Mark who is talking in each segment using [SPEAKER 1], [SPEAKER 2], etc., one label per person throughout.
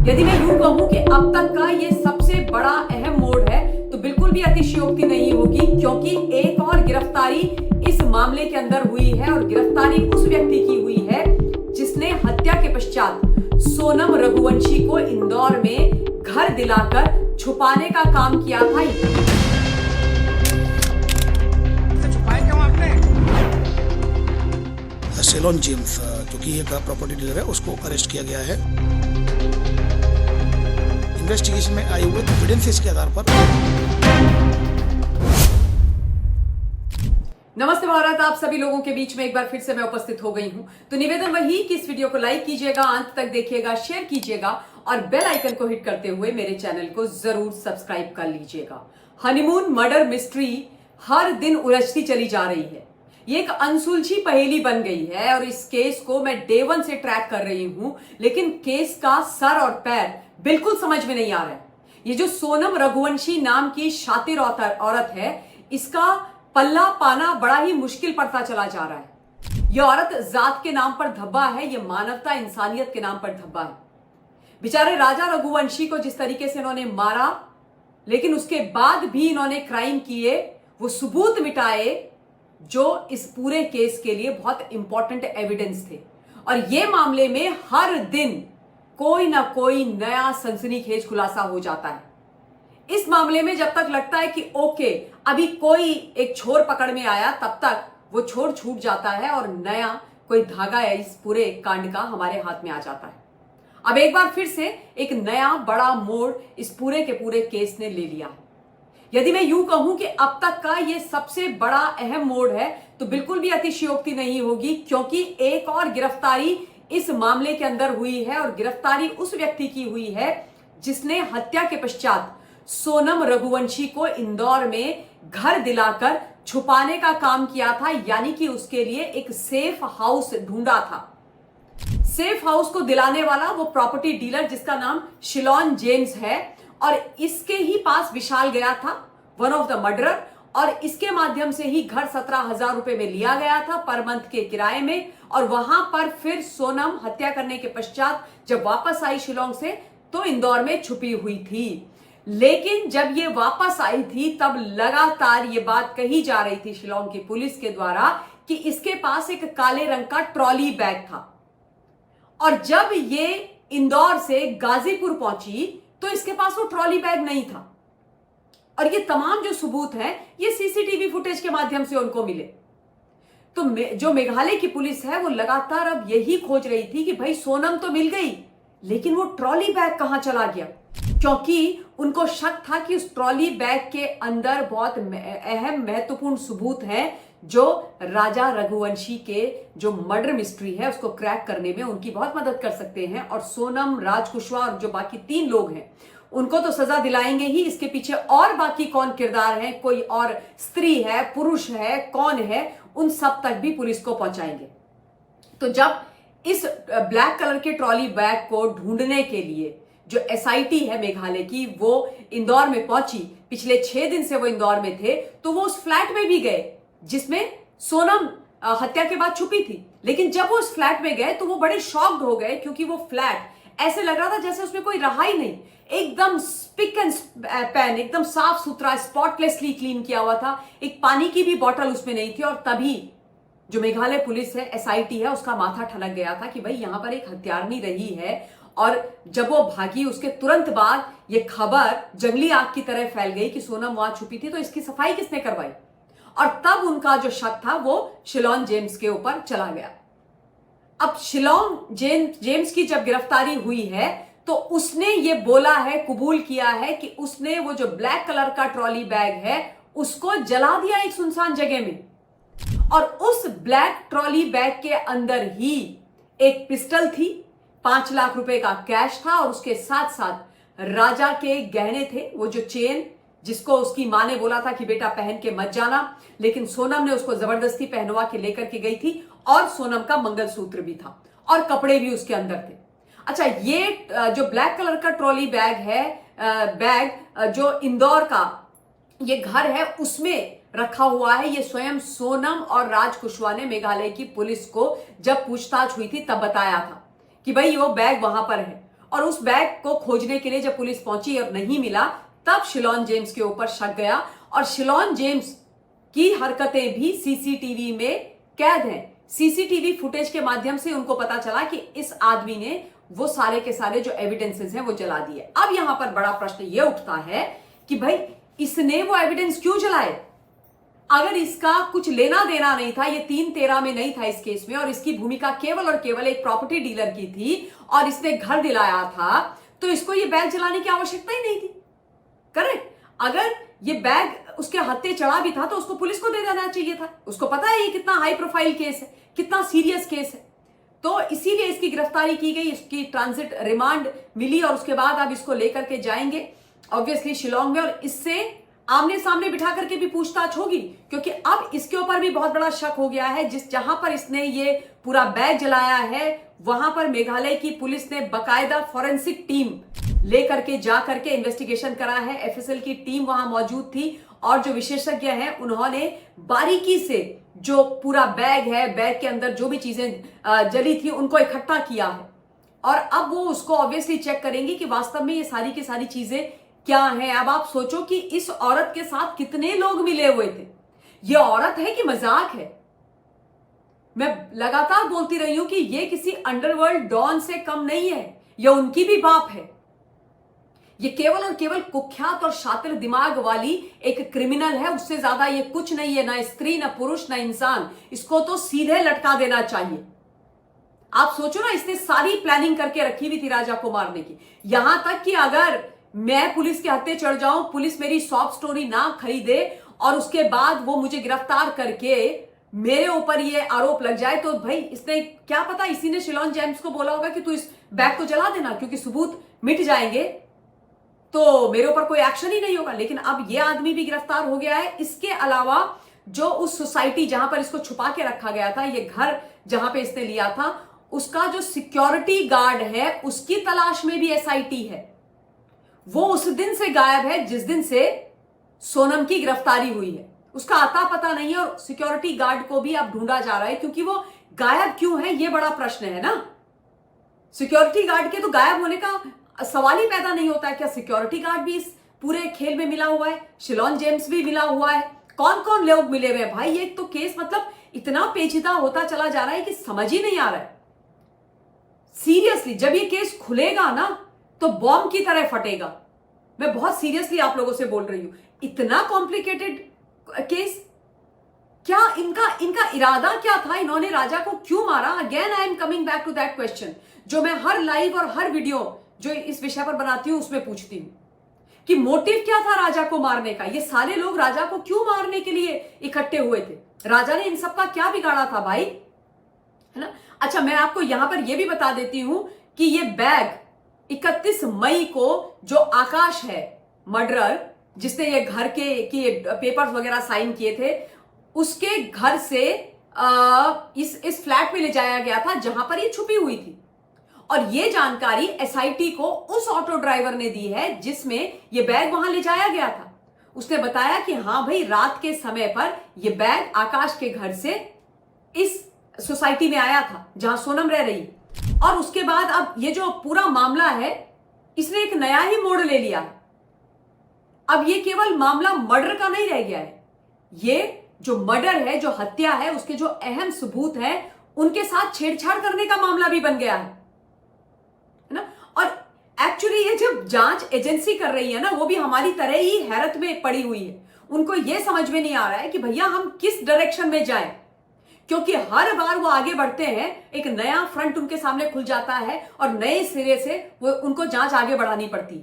[SPEAKER 1] यदि मैं यूं कहूं कि अब तक का ये सबसे बड़ा अहम मोड़ है तो बिल्कुल भी अतिशयोक्ति नहीं होगी, क्योंकि एक और गिरफ्तारी इस मामले के अंदर हुई है और गिरफ्तारी उस व्यक्ति की हुई है जिसने हत्या के पश्चात सोनम रघुवंशी को इंदौर में घर दिलाकर छुपाने का काम किया था।
[SPEAKER 2] शेलॉन जेम्स जो कि एक प्रॉपर्टी डीलर है, उसको अरेस्ट किया गया है। इन्वेस्टिगेशन में आए हुए एविडेंसेस के आधार पर।
[SPEAKER 1] नमस्ते भारत, आप सभी लोगों के बीच में एक बार फिर से मैं उपस्थित हो गई हूं। तो निवेदन वही कि इस वीडियो को लाइक कीजिएगा, अंत तक देखिएगा, शेयर कीजिएगा और बेल आइकन को हिट करते हुए मेरे चैनल को जरूर सब्सक्राइब कर लीजिएगा। हनीमून मर्डर मिस्ट्री हर दिन उलझती चली जा रही है। ये एक अनसुलझी पहेली बन गई है और इस केस को मैं डे 1 से ट्रैक कर रही हूं, लेकिन केस का सर और पैर बिल्कुल समझ में नहीं आ रहा है। ये जो सोनम रघुवंशी नाम की शातिर औरत है, इसका पल्ला पाना बड़ा ही मुश्किल पड़ता चला जा रहा है। यह औरत जात के नाम पर धब्बा है, यह मानवता इंसानियत के नाम पर धब्बा है। बेचारे राजा रघुवंशी को जिस तरीके से इन्होंने मारा, लेकिन उसके बाद भी इन्होंने क्राइम किए, वो सबूत मिटाए जो इस पूरे केस के लिए बहुत इंपॉर्टेंट एविडेंस थे। और ये मामले में हर दिन कोई ना कोई नया सनसनीखेज खुलासा हो जाता है। इस मामले में जब तक लगता है कि ओके अभी कोई एक छोर पकड़ में आया, तब तक वो छोर छूट जाता है और नया कोई धागा है इस पूरे कांड का हमारे हाथ में आ जाता है। अब एक बार फिर से एक नया बड़ा मोड़ इस पूरे के पूरे केस ने ले लिया है। यदि मैं यूं कहूं कि अब तक का ये सबसे बड़ा अहम मोड़ है तो बिल्कुल भी अतिशयोक्ति नहीं होगी, क्योंकि एक और गिरफ्तारी इस मामले के अंदर हुई है और गिरफ्तारी उस व्यक्ति की हुई है जिसने हत्या के पश्चात सोनम रघुवंशी को इंदौर में घर दिलाकर छुपाने का काम किया था, यानी कि उसके लिए एक सेफ हाउस ढूंढा था। सेफ हाउस को दिलाने वाला वो प्रॉपर्टी डीलर जिसका नाम शेलॉन जेम्स है, और इसके ही पास विशाल गया था, वन ऑफ द मर्डरर, और इसके माध्यम से ही घर 17,000 रुपए में लिया गया था पर मंथ के किराए में। और वहां पर फिर सोनम हत्या करने के पश्चात जब वापस आई शिलोंग से तो इंदौर में छुपी हुई थी। लेकिन जब ये वापस आई थी तब लगातार ये बात कही जा रही थी शिलोंग की पुलिस के द्वारा कि इसके पास एक काले रंग का ट्रॉली बैग था। और जब ये इंदौर से गाजीपुर पहुंची तो इसके पास वो ट्रॉली बैग नहीं था। और ये तमाम जो सबूत हैं ये सीसीटीवी फुटेज के माध्यम से उनको मिले। तो जो मेघालय की पुलिस है वो लगातार अब यही खोज रही थी कि भाई सोनम तो मिल गई, लेकिन वो ट्रॉली बैग कहां चला गया, क्योंकि उनको शक था कि उस ट्रॉली बैग के अंदर बहुत अहम महत्वपूर्ण सबूत हैं जो राजा रघुवंशी के जो मर्डर मिस्ट्री है उसको क्रैक करने में उनकी बहुत मदद कर सकते हैं। और सोनम, राज कुशवाहा और जो बाकी 3 लोग हैं उनको तो सजा दिलाएंगे ही, इसके पीछे और बाकी कौन किरदार हैं, कोई और स्त्री है, पुरुष है, कौन है, उन सब तक भी पुलिस को पहुंचाएंगे। तो जब इस ब्लैक कलर के ट्रॉली बैग को ढूंढने के लिए जो एसआईटी है मेघालय की वो इंदौर में पहुंची, पिछले 6 दिन से वो इंदौर में थे, तो वो उस फ्लैट में भी गए जिसमें सोनम हत्या के बाद छुपी थी। लेकिन जब वो उस फ्लैट में गए तो वो बड़े शॉक्ड हो गए, क्योंकि वो फ्लैट ऐसे लग रहा था जैसे उसमें कोई रहा ही नहीं। एकदम स्पिक एंड पैन, एकदम साफ सुथरा, स्पॉटलेसली क्लीन किया हुआ था। एक पानी की भी बॉटल उसमें नहीं थी। और तभी जो मेघालय पुलिस है, एसआईटी है, उसका माथा ठनक गया था कि भाई यहां पर एक हत्यारनी रही है। और जब वो भागी उसके तुरंत बाद ये खबर जंगली आग की तरह फैल गई कि सोनम वहां छुपी थी, तो इसकी सफाई किसने करवाई। और तब उनका जो शक था वो शेलॉन जेम्स के ऊपर चला गया। अब शेलॉन जेम्स की जब गिरफ्तारी हुई है तो उसने ये बोला है, कबूल किया है कि उसने वो जो ब्लैक कलर का ट्रॉली बैग है उसको जला दिया एक सुनसान जगह में। और उस ब्लैक ट्रॉली बैग के अंदर ही एक पिस्टल थी, 5 लाख रुपए का कैश था और उसके साथ साथ राजा के गहने थे, वो जो चेन जिसको उसकी मां ने बोला था कि बेटा पहन के मत जाना, लेकिन सोनम ने उसको जबरदस्ती पहनवा के लेकर के गई थी। और सोनम का मंगलसूत्र भी था और कपड़े भी उसके अंदर थे। अच्छा, ये जो ब्लैक कलर का ट्रॉली बैग है, बैग जो इंदौर का ये घर है उसमें रखा हुआ है, ये स्वयं सोनम और राज कुशवाहा ने मेघालय की पुलिस को जब पूछताछ हुई थी तब बताया था कि भाई वो बैग वहां पर है। और उस बैग को खोजने के लिए जब पुलिस पहुंची और नहीं मिला, तब शिलोन जेम्स के ऊपर शक गया और शिलोन जेम्स की हरकतें भी सीसीटीवी में कैद हैं। सीसीटीवी फुटेज के माध्यम से उनको पता चला कि इस आदमी ने वो सारे के सारे जो एविडेंसेस हैं वो जला दिए। अब यहां पर बड़ा प्रश्न ये उठता है कि भाई इसने वो एविडेंस क्यों जलाए? अगर इसका कुछ लेना देना नहीं था, ये 3-13 में नहीं था इस केस में, और इसकी भूमिका केवल और केवल एक प्रॉपर्टी डीलर की थी और इसने घर दिलाया था, तो इसको ये बैग जलाने की आवश्यकता ही नहीं थी। करेक्ट? अगर ये बैग उसके हत्थे चढ़ा भी था तो उसको पुलिस को दे देना चाहिए था। उसको पता है ये कितना हाई प्रोफाइल केस है, कितना सीरियस केस है, तो इसीलिए इसकी गिरफ्तारी की गई, इसकी ट्रांजिट रिमांड मिली और उसके बाद अब इसको लेकर के जाएंगे ऑब्वियसली शिलोंग में, और इससे आमने सामने बिठा करके भी पूछताछ होगी, क्योंकि अब इसके ऊपर भी बहुत बड़ा शक हो गया है। जहां पर इसने ये पूरा बैग जलाया है वहां पर मेघालय की पुलिस ने बकायदा फॉरेंसिक टीम लेकर के जा करके इन्वेस्टिगेशन करा है। एफएसएल की टीम वहां मौजूद थी और जो विशेषज्ञ हैं उन्होंने बारीकी से जो पूरा बैग है, बैग के अंदर जो भी चीजें जली थी उनको इकट्ठा किया है, और अब वो उसको ऑब्वियसली चेक करेंगे कि वास्तव में ये सारी की सारी चीजें क्या हैं। अब आप सोचो कि इस औरत के साथ कितने लोग मिले हुए थे। ये औरत है कि मजाक है? मैं लगातार बोलती रही हूं कि ये किसी अंडरवर्ल्ड डॉन से कम नहीं है, ये उनकी भी बाप है। ये केवल और केवल कुख्यात और शातिर दिमाग वाली एक क्रिमिनल है, उससे ज्यादा ये कुछ नहीं है, ना स्त्री, ना पुरुष, ना इंसान। इसको तो सीधे लटका देना चाहिए। आप सोचो ना, इसने सारी प्लानिंग करके रखी हुई थी राजा को मारने की, यहां तक कि अगर मैं पुलिस के हत्थे चढ़ जाऊं, पुलिस मेरी सॉफ्ट स्टोरी ना खरीदे और उसके बाद वो मुझे गिरफ्तार करके मेरे ऊपर ये आरोप लग जाए, तो भाई इसने क्या पता, इसी ने शिलोन जेम्स को बोला होगा कि तू इस बैग को जला देना, क्योंकि सबूत मिट जाएंगे तो मेरे ऊपर कोई एक्शन ही नहीं होगा। लेकिन अब ये आदमी भी गिरफ्तार हो गया है। इसके अलावा जो उस सोसाइटी जहां पर इसको छुपा के रखा गया था, ये घर जहां पे इसने लिया था, उसका जो सिक्योरिटी गार्ड है उसकी तलाश में भी एसआईटी है। वो उस दिन से गायब है जिस दिन से सोनम की गिरफ्तारी हुई है, उसका आता पता नहीं है, और सिक्योरिटी गार्ड को भी अब ढूंढा जा रहा है, क्योंकि वो गायब क्यों है ये बड़ा प्रश्न है ना। सिक्योरिटी गार्ड के तो गायब होने का सवाल ही पैदा नहीं होता है। क्या सिक्योरिटी गार्ड भी इस पूरे खेल में मिला हुआ है? शिलोन जेम्स भी मिला हुआ है? कौन कौन लोग मिले हुए हैं भाई? ये तो केस मतलब इतना पेचीदा होता चला जा रहा है कि समझ ही नहीं आ रहा है। सीरियसली जब ये केस खुलेगा ना तो बॉम्ब की तरह फटेगा। मैं बहुत सीरियसली आप लोगों से बोल रही हूं, इतना कॉम्प्लिकेटेड केस। क्या इनका इरादा क्या था? इन्होंने राजा को क्यों मारा? Again I am coming back to that question, जो मैं हर लाइव और हर वीडियो जो इस विषय पर बनाती हूं उसमें पूछती हूं कि मोटिव क्या था राजा को मारने का? ये सारे लोग राजा को क्यों मारने के लिए इकट्ठे हुए थे? राजा ने इन सब का क्या बिगाड़ा था भाई, है ना? अच्छा, मैं आपको यहां पर यह भी बता देती हूं कि ये बैग 31 मई को जो आकाश है मर्डरर, जिसने ये घर के पेपर्स वगैरह साइन किए थे, उसके घर से इस फ्लैट में ले जाया गया था जहां पर ये छुपी हुई थी। और ये जानकारी एसआईटी को उस ऑटो ड्राइवर ने दी है जिसमें ये बैग वहां ले जाया गया था। उसने बताया कि हां भाई, रात के समय पर यह बैग आकाश के घर से इस सोसाइटी में आया था जहां सोनम रह रही। और उसके बाद अब ये जो पूरा मामला है इसने एक नया ही मोड़ ले लिया है। अब ये केवल मामला मर्डर का नहीं रह गया है, ये जो मर्डर है, जो हत्या है, उसके जो अहम सबूत हैं उनके साथ छेड़छाड़ करने का मामला भी बन गया है ना। और एक्चुअली ये जब जांच एजेंसी कर रही है ना, वो भी हमारी तरह ही हैरत में पड़ी हुई है। उनको ये समझ में नहीं आ रहा है कि भैया हम किस डायरेक्शन में जाएं, क्योंकि हर बार वो आगे बढ़ते हैं, एक नया फ्रंट उनके सामने खुल जाता है और नए सिरे से वो उनको जांच आगे बढ़ानी पड़ती।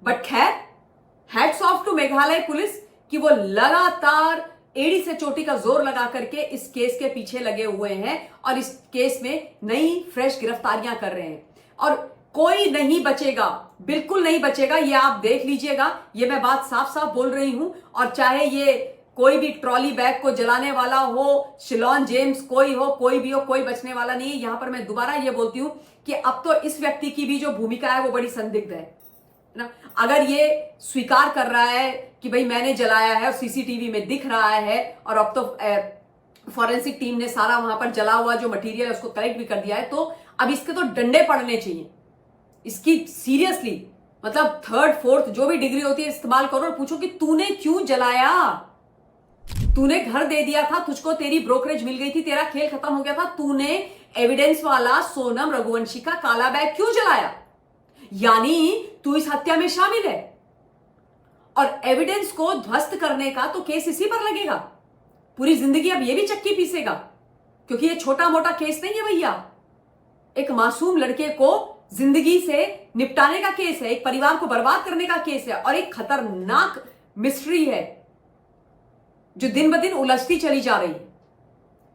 [SPEAKER 1] बट खैर, hats off to Meghalaya police कि वो लगातार एड़ी से चोटी का जोर लगा करके इस केस के पीछे लगे हुए हैं और इस केस में नई फ्रेश गिरफ्तारियां कर रहे हैं। और कोई नहीं बचेगा, बिल्कुल नहीं बचेगा, ये आप देख लीजिएगा। ये मैं बात साफ साफ बोल रही हूं। और चाहे ये कोई भी ट्रॉली बैग को जलाने वाला हो, शिलोन जेम्स कोई हो, कोई भी हो, कोई बचने वाला नहीं है। यहां पर मैं दोबारा ये बोलती हूं कि अब तो इस व्यक्ति की भी जो भूमिका है वो बड़ी संदिग्ध है ना। अगर ये स्वीकार कर रहा है कि भाई मैंने जलाया है और सीसीटीवी में दिख रहा है, और अब तो फॉरेंसिक टीम ने सारा वहां पर जला हुआ जो मटेरियल है उसको कलेक्ट भी कर दिया है, तो अब इसके तो डंडे पड़ने चाहिए। इसकी सीरियसली मतलब थर्ड फोर्थ जो भी डिग्री होती है इस्तेमाल करो और पूछो कि तूने क्यों जलाया। तूने घर दे दिया था, तुझको तेरी ब्रोकरेज मिल गई थी, तेरा खेल खत्म हो गया था, तूने एविडेंस वाला सोनम रघुवंशी का काला बैग क्यों जलाया? यानी तू इस हत्या में शामिल है और एविडेंस को ध्वस्त करने का तो केस इसी पर लगेगा। पूरी जिंदगी अब ये भी चक्की पीसेगा, क्योंकि ये छोटा मोटा केस नहीं है भैया। एक मासूम लड़के को जिंदगी से निपटाने का केस है, एक परिवार को बर्बाद करने का केस है और एक खतरनाक मिस्ट्री है जो दिन ब दिन उलझती चली जा रही है।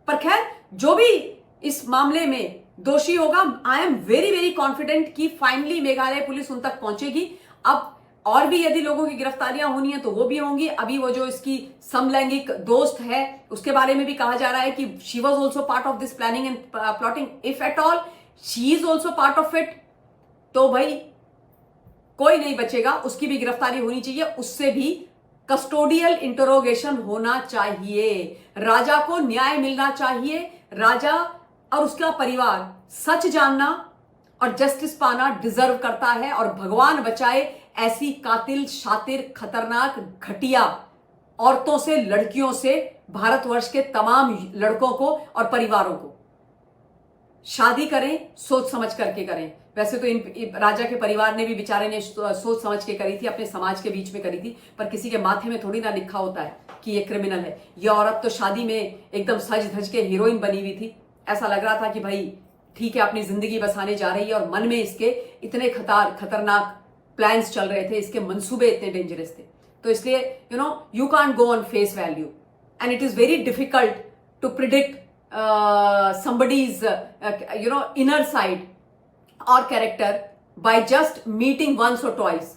[SPEAKER 1] पर खैर, जो भी इस मामले में दोषी होगा, I am very very confident कि फाइनली मेघालय पुलिस उन तक पहुंचेगी। अब और भी यदि लोगों की गिरफ्तारियां होनी है तो वो भी होंगी। अभी वो जो इसकी समलैंगिक दोस्त है उसके बारे में भी कहा जा रहा है कि she was also part of this planning and plotting, if at all she is also part of it, तो भाई कोई नहीं बचेगा, उसकी भी गिरफ्तारी होनी चाहिए, उससे भी कस्टोडियल इंटरोगेशन होना चाहिए। राजा को न्याय मिलना चाहिए। राजा और उसका परिवार सच जानना और जस्टिस पाना डिजर्व करता है। और भगवान बचाए ऐसी कातिल, शातिर, खतरनाक, घटिया औरतों से, लड़कियों से भारतवर्ष के तमाम लड़कों को और परिवारों को। शादी करें, सोच समझ करके करें। वैसे तो इन राजा के परिवार ने भी, बेचारे ने सोच समझ के करी थी, अपने समाज के बीच में करी थी, पर किसी के माथे में थोड़ी ना लिखा होता है कि ये क्रिमिनल है। ये औरत तो शादी में एकदम सज धज के हीरोइन बनी हुई थी। ऐसा लग रहा था कि भाई ठीक है, अपनी जिंदगी बसाने जा रही है, और मन में इसके इतने खतरनाक प्लान्स चल रहे थे, इसके मंसूबे इतने डेंजरस थे। तो इसलिए you can't go on face value and it is very difficult to predict somebody's inner side or character by just meeting once or twice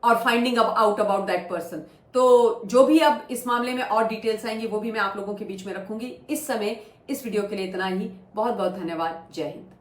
[SPEAKER 1] or finding out about that person. तो जो भी अब इस मामले में और डिटेल्स आएंगी वो भी मैं आप लोगों के बीच में रखूंगी। इस समय इस वीडियो के लिए इतना ही। बहुत बहुत धन्यवाद। जय हिंद।